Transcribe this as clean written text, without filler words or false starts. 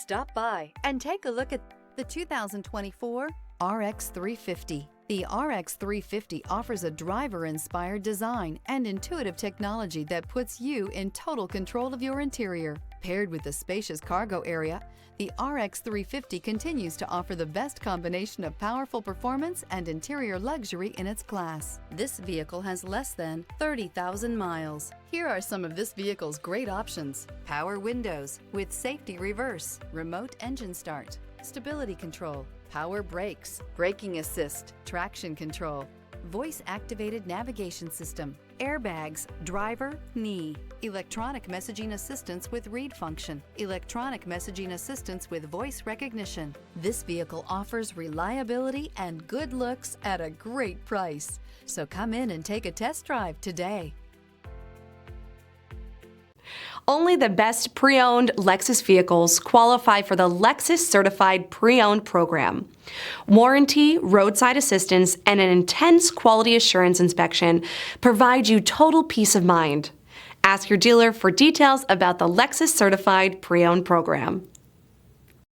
Stop by and take a look at the 2024 RX 350. The RX 350 offers a driver-inspired design and intuitive technology that puts you in total control of your interior. Paired with a spacious cargo area, the RX 350 continues to offer the best combination of powerful performance and interior luxury in its class. This vehicle has less than 30,000 miles. Here are some of this vehicle's great options: power windows with safety reverse, remote engine start, stability control, power brakes, braking assist, traction control, voice-activated navigation system, airbags, driver, knee, electronic messaging assistance with read function, electronic messaging assistance with voice recognition. This vehicle offers reliability and good looks at a great price. So come in and take a test drive today. Only the best pre-owned Lexus vehicles qualify for the Lexus Certified Pre-Owned program. Warranty, roadside assistance, and an intense quality assurance inspection provide you total peace of mind. Ask your dealer for details about the Lexus Certified Pre-Owned program.